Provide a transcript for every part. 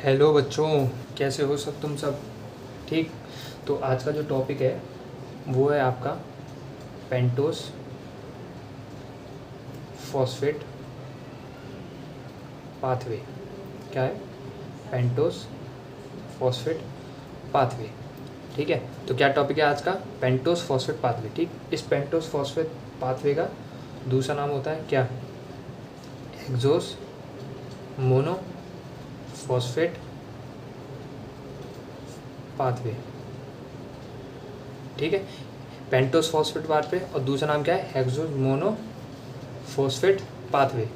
Hello बच्चों, कैसे हो सब तुम सब ठीक। तो आज का जो टॉपिक है वो है आपका पेंटोस फॉस्फेट पाथवे। क्या है? Pentose phosphate pathway. ठीक है, तो क्या टॉपिक है आज का? Pentose phosphate pathway. ठीक, इस पेंटोस फॉस्फेट पाथवे का दूसरा नाम होता है क्या? Hexose mono phosphate pathway. ठीक है, पेंटोस फॉस्फेट पाथवे और दूसरा नाम क्या है? Hexose mono phosphate pathway.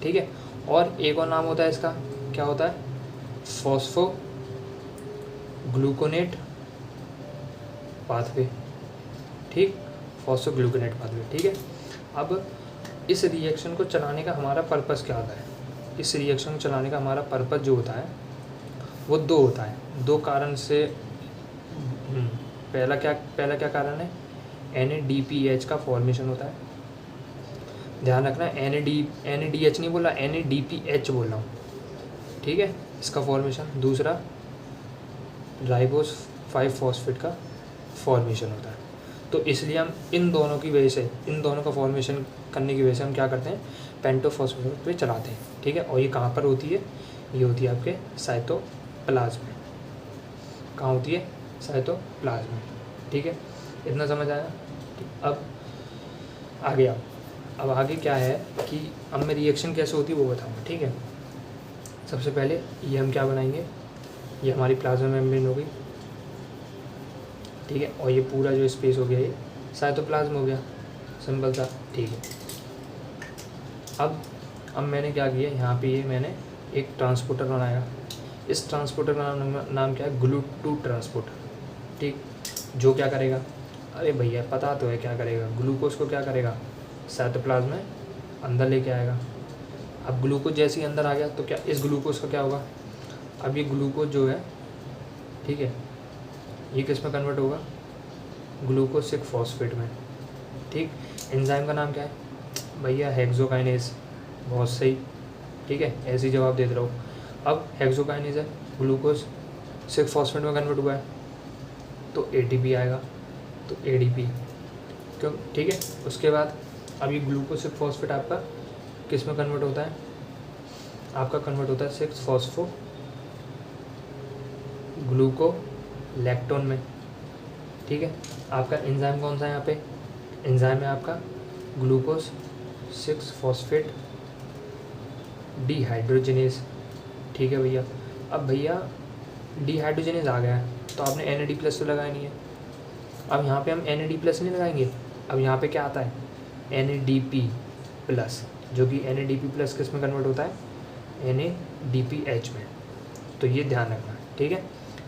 ठीक है, और एक और नाम होता है इसका, क्या होता है? Phospho gluconate pathway. ठीक, फॉस्फो ग्लूकोनेट पाथवे। ठीक है, अब इस रिएक्शन को चलाने का हमारा पर्पस क्या होता है? इस रिएक्शन को चलाने का हमारा पर्पस जो होता है वो दो होता है, दो कारण से। पहला क्या कारण है? NADPH का फॉर्मेशन होता है। ध्यान रखना, NADH नहीं बोला, NADPH बोल रहा हूँ। ठीक है, इसका फॉर्मेशन। दूसरा राइबोस 5 फॉस्फेट का फॉर्मेशन होता है। तो इसलिए हम इन दोनों की वजह से, इन दोनों का फॉर्मेशन करने की वजह से हम क्या करते हैं? पेंटोफॉस्फेट पे चलाते हैं। ठीक है, और ये कहाँ पर होती है? ये होती है आपके साइटोप्लाज्म में। कहाँ होती है? साइटोप्लाज्म में। ठीक है, इतना समझ आया? अब आगे आओ। अब आगे क्या है कि अब मैं रिएक्शन कैसे होती है वो बताऊँगा। ठीक है, सबसे पहले ये हम क्या बनाएंगे? ये हमारी प्लाज्मा मेम्ब्रेन हो गई। ठीक है, और ये पूरा जो स्पेस हो गया ये साइटोप्लाज्म हो गया। सिंपल सा। ठीक है, अब मैंने क्या किया, यहाँ पे ये मैंने एक ट्रांसपोर्टर बनाया। इस ट्रांसपोर्टर का नाम क्या है? GLUT2 transporter. ठीक, जो क्या करेगा? अरे भैया पता तो है क्या करेगा। ग्लूकोज को क्या करेगा? साइटोप्लाज्म में अंदर लेके आएगा। अब ग्लूकोज जैसे ही अंदर आ गया तो क्या इस ग्लूकोज का क्या होगा? अब ये ग्लूकोज जो है, ठीक है, ये किस में कन्वर्ट होगा? ग्लूकोज 6 फॉस्फेट में। ठीक, एंजाइम का नाम क्या है भैया? हेक्सोकाइनेज। बहुत सही। ठीक है, ऐसे ही जवाब देते रहो। अब हेक्सोकाइनेज है, ग्लूकोज 6 फॉस्फेट में कन्वर्ट हुआ है तो ATP आएगा, तो ADP। क्यों? ठीक है, उसके बाद अब ये ग्लूकोज 6 फॉस्फेट आपका किस में कन्वर्ट होता है? आपका कन्वर्ट होता है 6 फॉस्फो ग्लूकोलैक्टोन में। ठीक है, आपका एंजाइम कौन सा है यहाँ पे? एंजाइम है आपका ग्लूकोज 6 फॉस्फेट डिहाइड्रोजिनेज। ठीक है भैया, अब भैया डिहाइड्रोजिनेज आ गया है तो आपने NAD+ तो लगाया नहीं है। अब यहाँ पे हम NAD+ नहीं लगाएंगे। अब यहाँ पे क्या आता है? NADP+, जो कि NADP+ किस में कन्वर्ट होता है? NADPH में। तो ये ध्यान रखना। ठीक है,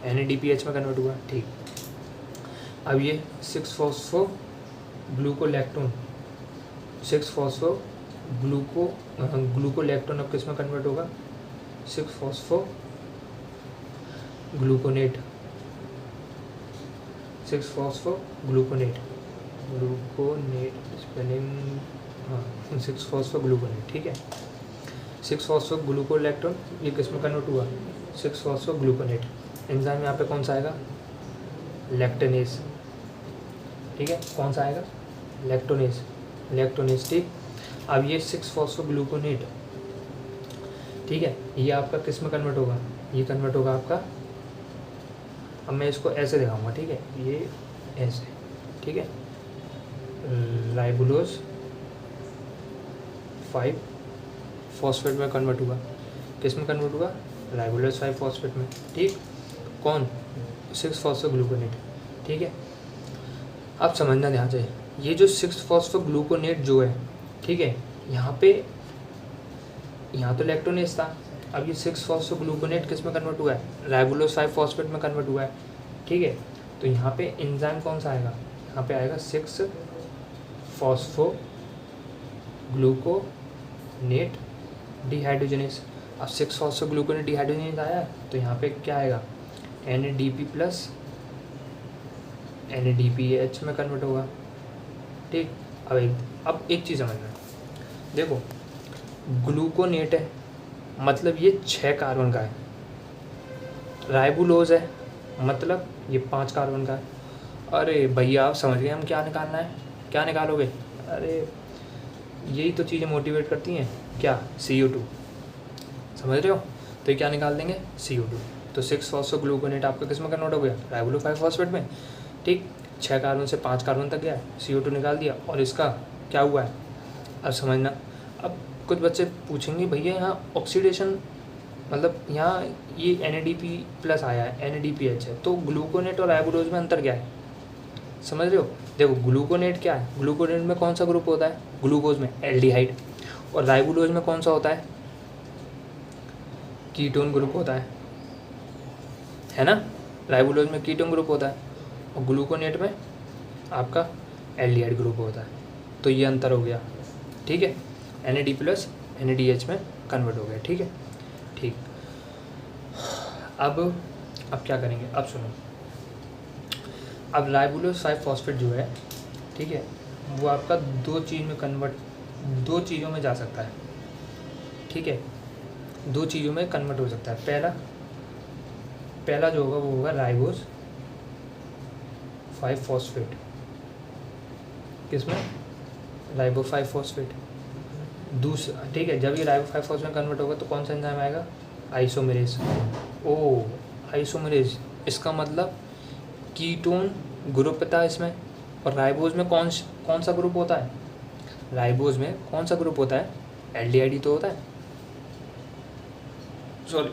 NADPH में कन्वर्ट हुआ। ठीक, अब ये 6 फॉस्फो ग्लूकोलैक्टोन, 6 फॉस्फो ग्लूकोलैक्टोन अब किस में कन्वर्ट होगा? 6 phospho gluconate, 6 phospho gluconate spelling, हाँ 6 फॉस्फो ग्लूकोनेट। ठीक है, 6 फॉस्फो ग्लूकोलैक्टोन ये किस में कन्वर्ट हुआ? 6 फॉस्फो ग्लूकोनेट। एंजाइम यहाँ पे कौन सा आएगा? लैक्टोनेज। ठीक है, कौन सा आएगा? लैक्टोनेज। ठीक, अब ये 6 फॉस्फो ग्लूकोनेट, ठीक है, ये आपका किस में कन्वर्ट होगा? ये कन्वर्ट होगा आपका, अब मैं इसको ऐसे दिखाऊंगा। ठीक है, ये ऐसे। ठीक है, राइबोलोज 5 फॉस्फेट में कन्वर्ट हुआ। किस में कन्वर्ट हुआ? राइबोलोज 5 फॉस्फेट में। ठीक, कौन? 6 फॉस्फो ग्लूकोनेट। ठीक है, अब समझना ध्यान से, ये जो 6 फॉस्फो ग्लूकोनेट जो है, ठीक है, यहाँ तो लैक्टोनेज था। अब ये 6 फॉस्फो ग्लूकोनेट किस में कन्वर्ट हुआ है? राइबोलोज 5 फॉस्फेट में कन्वर्ट हुआ है। ठीक है, तो यहाँ पे एंजाइम कौन सा आएगा? यहाँ पे आएगा 6 फॉस्फो ग्लूकोनेट डिहाइड्रोजिनेज। अब 6 फॉस्फो ग्लूकोनेट डिहाइड्रोजिनेज आया तो यहाँ पे क्या आएगा? NADP+ NADPH में कन्वर्ट होगा। ठीक, अब एक चीज़ समझना, देखो ग्लूकोनेट है मतलब ये 6 कार्बन का है। राइबुलोज है, मतलब ये 5 कार्बन का है। अरे भैया आप समझ गए हम क्या निकालना है, क्या निकालोगे? अरे यही तो चीज़ें मोटिवेट करती हैं, क्या? CO2, समझ रहे हो? तो ये क्या निकाल देंगे? CO2। तो 6-फॉस्फोग्लूकोनेट आपका किस में कन्वर्ट हो गया? राइबोलो 5-फॉस्फेट में। ठीक, 6 कार्बन से 5 कार्बन तक गया है, CO2 निकाल दिया, और इसका क्या हुआ है अब समझना। अब कुछ बच्चे पूछेंगे भैया यहाँ ऑक्सीडेशन, मतलब यहाँ ये NADP+ आया है, NADPH है, तो ग्लूकोनेट और राइबोलोज में अंतर क्या है? समझ रहे हो? देखो ग्लूकोनेट क्या है, ग्लूकोनेट में कौन सा ग्रुप होता है? ग्लूकोज में एल्डिहाइड। और राइबोलोज में कौन सा होता है? कीटोन ग्रुप होता है ना? राइबोलोज में कीटोन ग्रुप होता है, और ग्लूकोनेट में आपका एल्डिहाइड ग्रुप होता है। तो ये अंतर हो गया, ठीक है। NAD+ NADH में कन्वर्ट हो गया, ठीक है। ठीक, अब क्या करेंगे? अब सुनो, अब राइबोलोज 5-फॉस्फेट जो है, ठीक है, वो आपका दो चीज़ों में जा सकता है, ठीक है, 2 चीज़ों में कन्वर्ट हो सकता है। पहला जो होगा वो होगा राइबोज 5-फॉस्फेट, किसमें? राइबो 5-फॉस्फेट। दूसरा, ठीक है, जब ये राइबो 5-फॉस्फेट में कन्वर्ट होगा तो कौन सा एंजाइम आएगा? आइसोमेरेज। ओ आइसोमेरेज, इसका मतलब कीटोन ग्रुप था इसमें, और राइबोज में कौन सा ग्रुप होता है? राइबोज में कौन सा ग्रुप होता है? एल्डिहाइड तो होता है, सॉरी।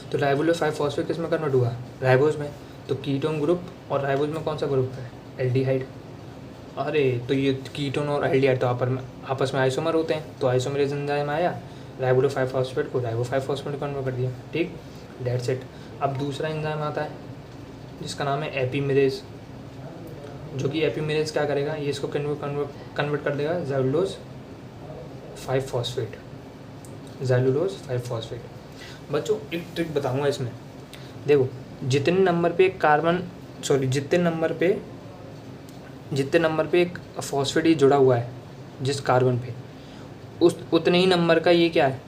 तो राइबोलो 5-फॉस्फेट किस में कन्वर्ट हुआ? राइबोज में। तो कीटोन ग्रुप और राइबोज में कौन सा ग्रुप है? एल्डिहाइड। अरे तो ये कीटोन और एल्डिहाइड तो आपस में आइसोमर होते हैं, तो आइसोमेरेज एंजाइम आया, राइबोलो 5-फॉस्फेट को राइबो 5-फॉस्फेट में कन्वर्ट कर दिया, ठीक, दैट्स इट। अब दूसरा एंजाइम आता है जिसका नाम है एपीमेरेज, जो कि एपीमेरेज क्या करेगा? ये इसको कन्वर्ट कर देगा ज़ैलुलोज 5-फॉस्फेट, ज़ैलुलोज 5-फॉस्फेट। बच्चों एक ट्रिक बताऊंगा इसमें, देखो जितने नंबर पे एक फॉस्फेट ही जुड़ा हुआ है जिस कार्बन पे, उतने ही नंबर का ये क्या है?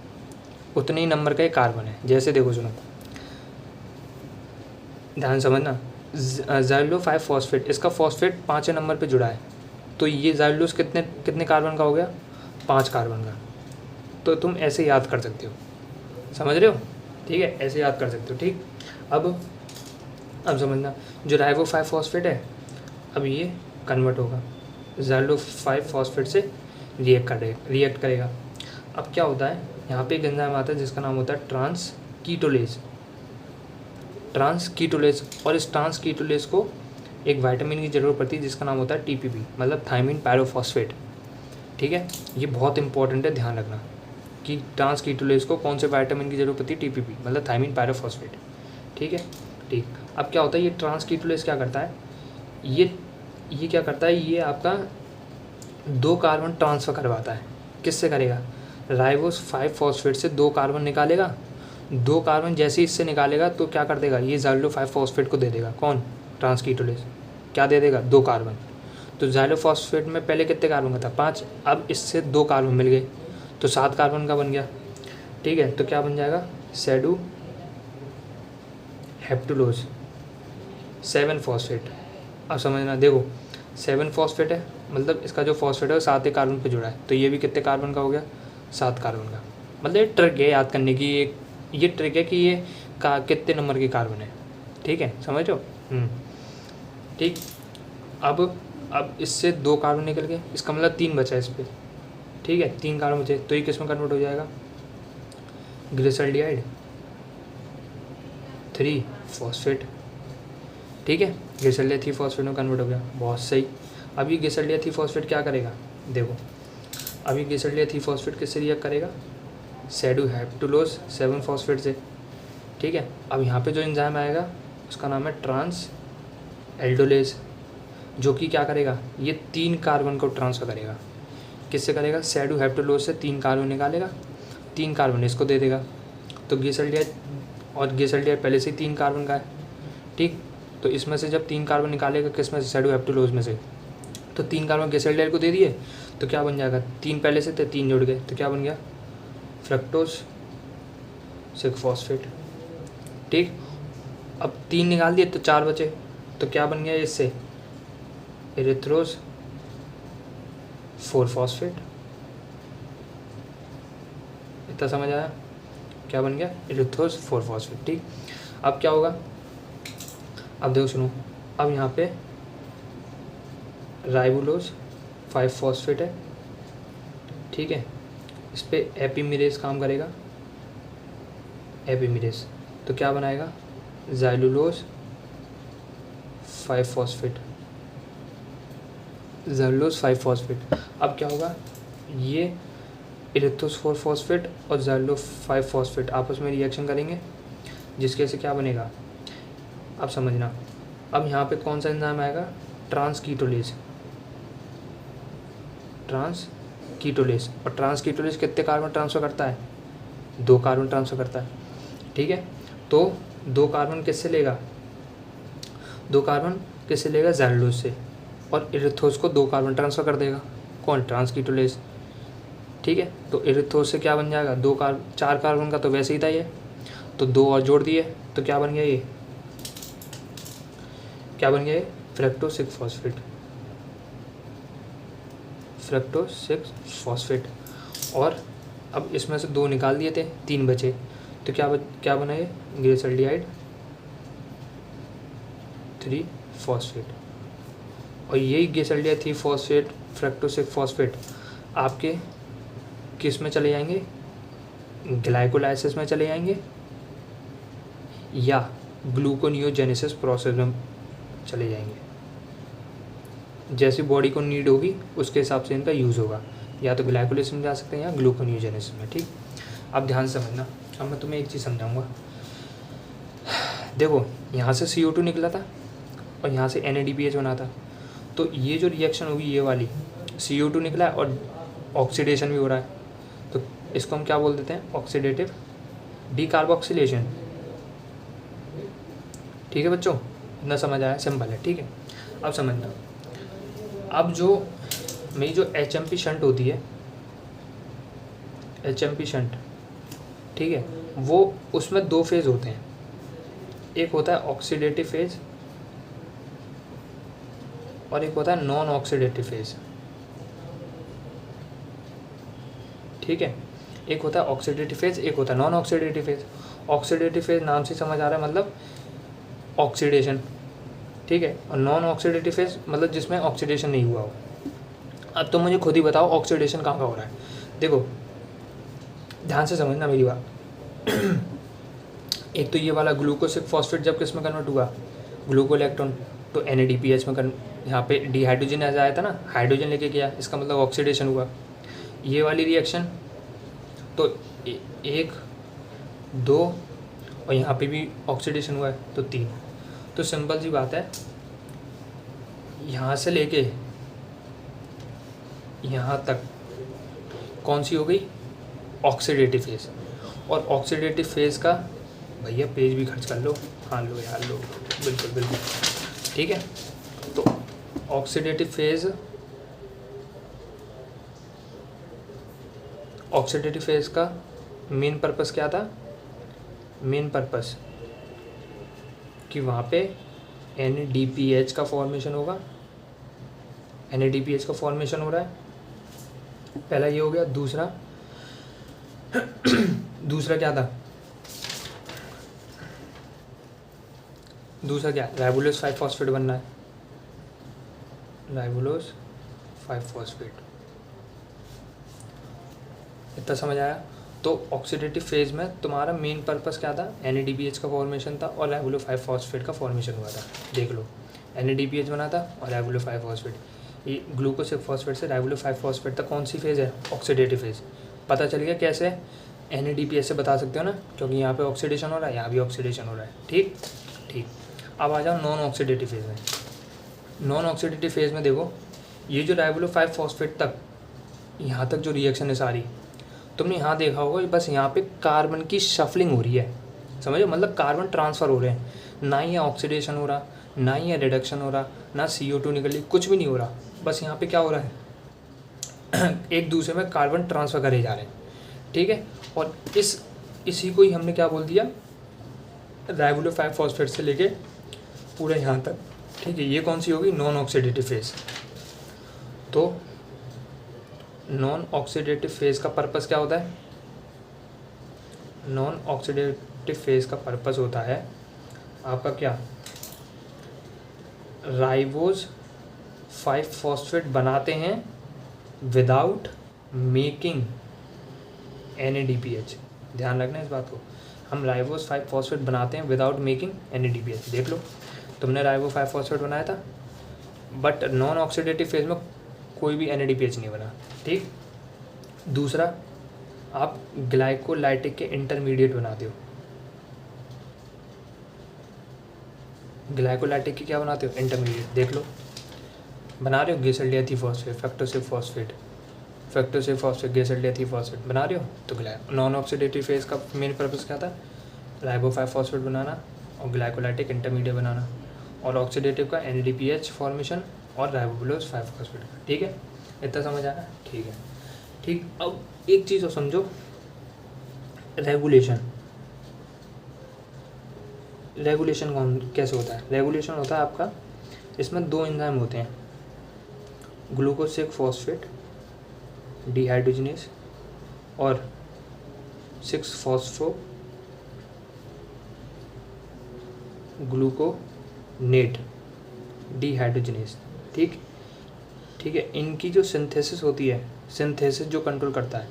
उतने ही नंबर का ये कार्बन है। जैसे देखो सुनो, ध्यान समझना, ज़ैलुलो 5-फॉस्फेट, इसका फॉस्फेट 5 नंबर पे जुड़ा है, तो ये ज़ैलुलोज कितने कार्बन का हो गया? 5 कार्बन का। तो तुम ऐसे याद कर सकते हो, समझ रहे हो? ठीक है, ऐसे याद कर सकते हो, ठीक। अब समझना, जो राइबो 5-फॉस्फेट है, अब ये कन्वर्ट होगा ज़ैलुलो 5-फॉस्फेट से, रिएक्ट करेगा। अब क्या होता है, यहाँ पे एक एंजाइम आता है जिसका नाम होता है ट्रांसकीटोलेज, और इस ट्रांसकीटोलेज को एक विटामिन की ज़रूरत पड़ती है जिसका नाम होता है TPP, मतलब थायमिन पायरोफॉस्फेट, ठीक है। ये बहुत इंपॉर्टेंट है, ध्यान रखना कि ट्रांसकीटोलेज को कौन से विटामिन की ज़रूरत पड़ती है? TPP, मतलब थायमिन पायरोफॉस्फेट, ठीक है। ठीक, अब क्या होता है, ये ट्रांसकीटोलेज क्या करता है? ये क्या करता है? ये आपका 2 कार्बन ट्रांसफ़र करवाता है। किससे करेगा? राइबोस 5-फॉस्फेट से 2 कार्बन निकालेगा, 2 कार्बन जैसे ही इससे निकालेगा तो क्या कर देगा? ये ज़ैलुलो 5-फॉस्फेट को दे देगा। कौन? ट्रांसकीटोलेज। क्या दे देगा? 2 कार्बन। तो ज़ैलुलो फॉस्फेट में पहले कितने कार्बन का था? 5। अब इससे 2 कार्बन मिल गए तो 7 कार्बन का बन गया, ठीक है। तो क्या बन जाएगा? सैडू हेप्टुलोज 7-फॉस्फेट। अब समझना, देखो 7-फॉस्फेट है, मतलब इसका जो फॉस्फेट है वो 7 कार्बन पे जुड़ा है, तो ये भी कितने कार्बन का हो गया? 7 कार्बन का। मतलब ये ट्रिक है याद करने की, ये ट्रिक है कि ये कितने नंबर के कार्बन है, ठीक है, समझ रहे हो? ठीक, अब इससे 2 कार्बन निकल गए, इसका मतलब 3 बचा है इस पर, ठीक है, 3 कार्बन बचे, तो ये किस में कन्वर्ट हो जाएगा? ग्लिसरॉल्डिहाइड 3-फॉस्फेट, ठीक है, ग्लिसरॉल्डिहाइड 3-फॉस्फेट में कन्वर्ट हो गया, बहुत सही। अब ये ग्लिसरॉल्डिहाइड 3-फॉस्फेट क्या करेगा? देखो, अब ये ग्लिसरॉल्डिहाइड 3-फॉस्फेट किससे रिएक्ट करेगा? सैडू हेप्टुलोज 7-फॉस्फेट से, ठीक है। अब यहाँ पे जो एंजाइम आएगा उसका नाम है ट्रांस एल्डोलेज, जो कि क्या करेगा? ये 3 कार्बन को ट्रांसफ़र करेगा। किससे करेगा? सैडू हेप्टुलोज से 3 कार्बन निकालेगा, 3 कार्बन इसको दे देगा। तो ग्लिसरॉल्डिहाइड पहले से ही 3 कार्बन का है, ठीक। तो इसमें से जब 3 कार्बन निकालेगा, किस में से? सैडू हेप्टुलोज में से, तो 3 कार्बन ग्लिसरॉल्डिहाइड को दे दिए, तो क्या बन जाएगा? 3 पहले से थे, 3 जुड़ गए, तो क्या बन गया? फ्रक्टोज 6-फॉस्फेट, ठीक। अब 3 निकाल दिए तो 4 बचे, तो क्या बन गया इससे, इरिथ्रोज 4-फॉस्फेट। इतना समझ आया, क्या बन गया, इरिथ्रोज 4-फॉस्फेट। ठीक। अब क्या होगा, अब देखो सुनो, अब यहाँ पे राइबोलोज 5-फॉस्फेट है, ठीक है, इस पे एपिमिरेज काम करेगा, एपिमिरेज, तो क्या बनाएगा, ज़ाइलुलोज 5-फॉस्फेट, ज़ाइलुलोज 5-फॉस्फेट। अब क्या होगा, ये इरिथ्रोज 4-फॉस्फेट और ज़ाइलुलोज 5-फॉस्फेट आपस में रिएक्शन करेंगे, जिसके से क्या बनेगा, अब समझना। अब यहाँ पे कौन सा एंजाइम आएगा, ट्रांसकीटोलेज, ट्रांसकीटोलेज। और ट्रांसकीटोलेज कितने कार्बन ट्रांसफ़र करता है, 2 कार्बन ट्रांसफ़र करता है, ठीक है। तो 2 कार्बन किससे लेगा, 2 कार्बन किससे लेगा, ज़ाइलुलोज से, और इरिथ्रोज को 2 कार्बन ट्रांसफ़र कर देगा, कौन, ट्रांसकीटोलेज, ठीक है। तो इरिथ्रोज से क्या बन जाएगा, 4 कार्बन का तो वैसे ही था ये, तो 2 और जोड़ दिए, तो क्या बन गया ये, क्या बन गया ये, फ्रक्टोज 6-फॉस्फेट, फ्रक्टोज 6-फॉस्फेट। और अब इसमें से 2 निकाल दिए थे, 3 बचे, तो क्या बना ये, ग्लिसरॉल्डिहाइड 3-फॉस्फेट। और यही ग्लिसरॉल्डिहाइड 3-फॉस्फेट, फ्रक्टोज 6-फॉस्फेट आपके किस में चले जाएंगे, ग्लाइकोलाइसिस में चले जाएंगे या ग्लूकोनियोजेनेसिस प्रोसेस में चले जाएंगे। जैसी बॉडी को नीड होगी उसके हिसाब से इनका यूज़ होगा, या तो ग्लाइकोलाइसिस में जा सकते हैं या ग्लूकोनियोजेनेसिस में। ठीक। अब ध्यान से समझना, अब मैं तुम्हें एक चीज़ समझाऊंगा। देखो यहाँ से CO2 निकला था और यहाँ से NADPH बना था, तो ये जो रिएक्शन होगी ये वाली, CO2 निकला है और ऑक्सीडेशन भी हो रहा है, तो इसको हम क्या बोल देते हैं, ऑक्सीडेटिव डीकार्बोक्सिलेशन। ठीक है बच्चों, इतना समझ आया, सिंपल है। ठीक है। अब समझना, अब जो मेरी जो HMP शंट होती है, HMP शंट, ठीक है, वो उसमें 2 फेज़ होते हैं, एक होता है ऑक्सीडेटिव फेज़ और एक होता है नॉन ऑक्सीडेटिव फेज़। ठीक है, एक होता है ऑक्सीडेटिव फेज़, एक होता है non oxidative phase. Oxidative phase नाम से समझ आ रहा है, मतलब ऑक्सीडेशन, ठीक है, और नॉन ऑक्सीडेटिव फेज़ मतलब जिसमें ऑक्सीडेशन नहीं हुआ हो। अब तो मुझे खुद ही बताओ ऑक्सीडेशन कहाँ का हो रहा है। देखो ध्यान से समझना मेरी बात। एक तो ये वाला ग्लूकोज 6-फॉस्फेट जब किस में कन्वर्ट हुआ, ग्लूकोइलेक्ट्रॉन, तो NADPH में यहाँ पे डिहाइड्रोजन ऐसा आया था ना, हाइड्रोजन लेके गया, इसका मतलब ऑक्सीडेशन हुआ। ये वाली रिएक्शन तो 1, 2 और यहाँ पे भी ऑक्सीडेशन हुआ है, तो 3। तो सिंपल सी बात है, यहाँ से लेके यहाँ तक कौन सी हो गई, ऑक्सीडेटिव फेज़। और ऑक्सीडेटिव फेज़ का भैया पेज भी खर्च कर लो, हाँ लो यार लो, बिल्कुल बिल्कुल, ठीक है। तो ऑक्सीडेटिव फेज़, ऑक्सीडेटिव फेज़ का मेन पर्पस क्या था, मेन पर्पस कि वहाँ पे NADPH का फॉर्मेशन होगा, NADPH का फॉर्मेशन हो रहा है, पहला ये हो गया। दूसरा क्या था, दूसरा क्या, राइबोलोज 5-फॉस्फेट बनना है, राइबोलोज 5-फॉस्फेट। इतना समझ आया। तो ऑक्सीडेटिव फेज़ में तुम्हारा मेन पर्पस क्या था, NADPH का फॉर्मेशन था और राइबोलोज 5-फॉस्फेट का फॉर्मेशन हुआ था। देख लो, NADPH बना था और राइबोलोज 5-फॉस्फेट। ये ग्लूकोज 6-फॉस्फेट से राइबोलोज 5-फॉस्फेट तक कौन सी फेज़ है, ऑक्सीडेटिव फेज़। पता चल गया कैसे, NADPH से बता सकते हो ना, क्योंकि यहाँ पे ऑक्सीडेशन हो रहा है, यहाँ भी ऑक्सीडेशन हो रहा है। ठीक ठीक। अब आ जाओ नॉन ऑक्सीडेटिव फेज़ में। नॉन ऑक्सीडेटिव फेज़ में देखो, ये जो राइबोलोज 5-फॉस्फेट तक, यहाँ तक जो रिएक्शन है सारी, तुमने यहाँ देखा होगा, बस यहाँ पे कार्बन की शफलिंग हो रही है, समझो, मतलब कार्बन ट्रांसफ़र हो रहे हैं, ना ही ऑक्सीडेशन हो रहा, ना ही रिडक्शन हो रहा, ना CO2 निकल रही, कुछ भी नहीं हो रहा। बस यहाँ पे क्या हो रहा है, एक दूसरे में कार्बन ट्रांसफ़र करे जा रहे हैं। ठीक है। और इसी को ही हमने क्या बोल दिया, राइबोलो 5 फॉस्फेट से लेके पूरे यहाँ तक, ठीक है। ये कौन सी होगी? Non oxidative phase. तो नॉन ऑक्सीडेटिव फेज का पर्पस क्या होता है? नॉन ऑक्सीडेटिव फेज का पर्पस होता है आपका क्या? राइबोज 5 फॉस्फेट बनाते हैं विदाउट मेकिंग NADPH। ध्यान रखना इस बात को, हम राइबोज 5 फॉस्फेट बनाते हैं विदाउट मेकिंग NADPH। देख लो, तुमने राइबो 5 फॉस्फेट बनाया था, बट नॉन ऑक्सीडेटिव फेज में कोई भी NADPH नहीं बना, ठीक। दूसरा, आप ग्लाइकोलाइटिक के इंटरमीडिएट बनाते हो। ग्लाइकोलाइटिक की क्या बनाते हो? इंटरमीडिएट। देख लो, बना रहे हो गेसल्डियाथी फॉस्फेट, फैक्टोसिव फॉस्फेट, फैक्टोसिव फॉस्फेट, गेसल्डियाथी फॉस्फेट बना रहे हो। तो नॉन ऑक्सीडेटिव फेज का मेन पर्पस क्या था? राइबो 5 फॉस्फेट बनाना और ग्लाइकोलाइटिक इंटरमीडिएट बनाना, और ऑक्सीडेटिव का NADPH फॉर्मेशन और राइबोलोज 5 फॉस्फेट का, ठीक है। इतना समझ आ रहा है? ठीक है, ठीक। अब एक चीज़ और समझो, रेगुलेशन। रेगुलेशन कैसे होता है? रेगुलेशन होता है आपका, इसमें 2 एंजाइम होते हैं, ग्लूकोज 6 फॉस्फेट डिहाइड्रोजिनेज और 6 फॉस्फो ग्लूकोनेट डिहाइड्रोजिनेज, ठीक, ठीक है। इनकी जो सिंथेसिस होती है, सिंथेसिस जो कंट्रोल करता है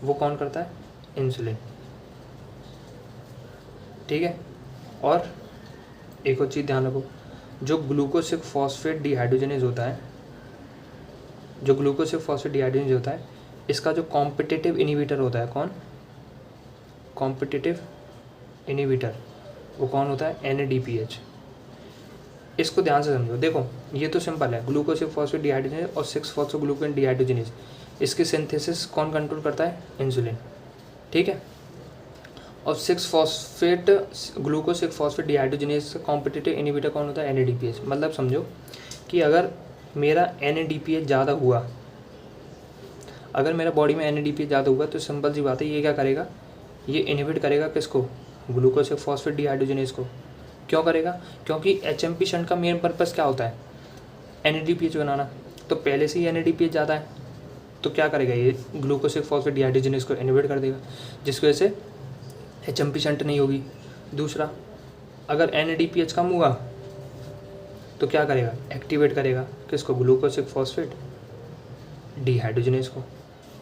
वो कौन करता है? इंसुलिन, ठीक है। और एक और चीज़ ध्यान रखो, जो ग्लूकोज 6 फॉस्फेट डिहाइड्रोजिनेज होता है, जो ग्लूकोज 6 फॉस्फेट डिहाइड्रोजिनेज होता है, इसका जो कॉम्पिटिटिव इनिबिटर होता है, कौन? कॉम्पिटिटिव इनिबिटर, वो कौन होता है? NADPH। इसको ध्यान से समझो। देखो, ये तो सिंपल है, ग्लूकोज 6 फॉस्फेट डिहाइड्रोजिनेज और 6 फॉस्फोग्लूकोन डिहाइड्रोजिनेज, इसकी सिंथेसिस कौन कंट्रोल करता है? इंसुलिन, ठीक है। और 6 फॉस्फेट ग्लूकोज 6 फॉस्फेट डिहाइड्रोजिनेज का कॉम्पिटिटिव इनिबिटर कौन होता है? NADPH। मतलब समझो कि अगर मेरा NADPH ज़्यादा हुआ, अगर मेरा बॉडी में NADPH ज़्यादा हुआ, तो सिंपल सी बात है, ये क्या करेगा? ये इनिबिट करेगा किसको? ग्लूकोज 6 फॉस्फेट डिहाइड्रोजिनेज को। क्यों करेगा? क्योंकि HMP शंट का मेन पर्पस क्या होता है? NADPH बनाना। तो पहले से ही NADPH ज़्यादा है, तो क्या करेगा? ये ग्लूकोज 6 फॉस्फेट डिहाइड्रोजिनेज को इनिबिट कर देगा, जिसकी वजह से HMP शंट नहीं होगी। दूसरा, अगर NADPH कम हुआ तो क्या करेगा? एक्टिवेट करेगा किसको? ग्लूकोज 6 फॉस्फेट डिहाइड्रोजिनेज को,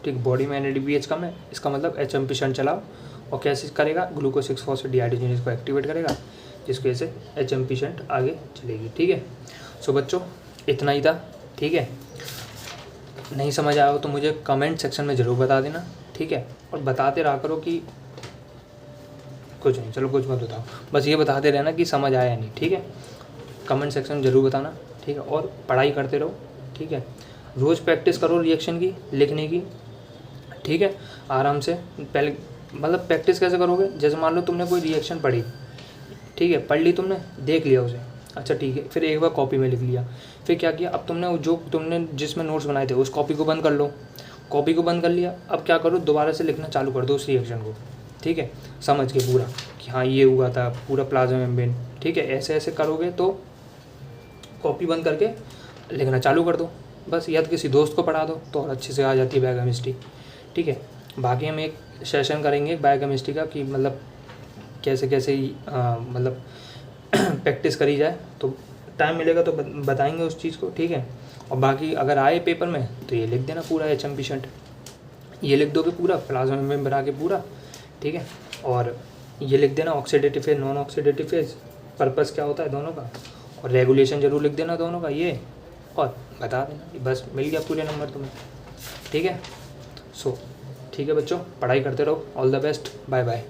ठीक। बॉडी में NADPH कम है, इसका मतलब HMP शंट चलाओ, और कैसे करेगा? ग्लूकोज 6 फॉस्फेट डिहाइड्रोजिनेज को एक्टिवेट करेगा, जिसकी वजह से HMP शंट आगे चलेगी, ठीक है। सो बच्चों, इतना ही था, ठीक है। नहीं समझ आया हो तो मुझे कमेंट सेक्शन में ज़रूर बता देना, ठीक है। और बताते रहा करो कि कुछ नहीं, चलो कुछ मत बताओ, बस ये बताते रहना कि समझ आया नहीं, ठीक है। कमेंट सेक्शन में ज़रूर बताना, ठीक है। और पढ़ाई करते रहो, ठीक है। रोज़ प्रैक्टिस करो रिएक्शन की, लिखने की, ठीक है। आराम से पहले, मतलब प्रैक्टिस कैसे करोगे? जैसे मान लो तुमने कोई रिएक्शन पढ़ी, ठीक है, पढ़ ली तुमने, देख लिया उसे, अच्छा ठीक है, फिर एक बार कॉपी में लिख लिया, फिर क्या किया? अब तुमने जिसमें नोट्स बनाए थे उस कॉपी को बंद कर लो, कॉपी को बंद कर लिया, अब क्या करो? दोबारा से लिखना चालू कर दो उस रिएक्शन को, ठीक है, समझ के पूरा कि हाँ ये हुआ था, पूरा प्लाज्मा मेम्ब्रेन, ठीक है। ऐसे ऐसे करोगे तो कॉपी बंद करके लिखना चालू कर दो, बस, या तो किसी दोस्त को पढ़ा दो तो और अच्छे से आ जाती है बायोकेमिस्ट्री, ठीक है। बाकी हम एक सेशन करेंगे बायोकेमिस्ट्री का कि मतलब कैसे कैसे मतलब प्रैक्टिस करी जाए, तो टाइम मिलेगा तो बताएंगे उस चीज़ को, ठीक है। और बाकी अगर आए पेपर में तो ये लिख देना पूरा HMP शंट, ये लिख दोगे पूरा, प्लाज्मा मेम्ब्रेन बना के पूरा, ठीक है। और ये लिख देना oxidative phase, non oxidative phase, purpose क्या होता है दोनों का, और रेगुलेशन जरूर लिख देना दोनों का ये, और बता देना, बस मिल गया पूरे नंबर तुम्हें, ठीक है। सो ठीक है बच्चों, पढ़ाई करते रहो, all the best, bye bye.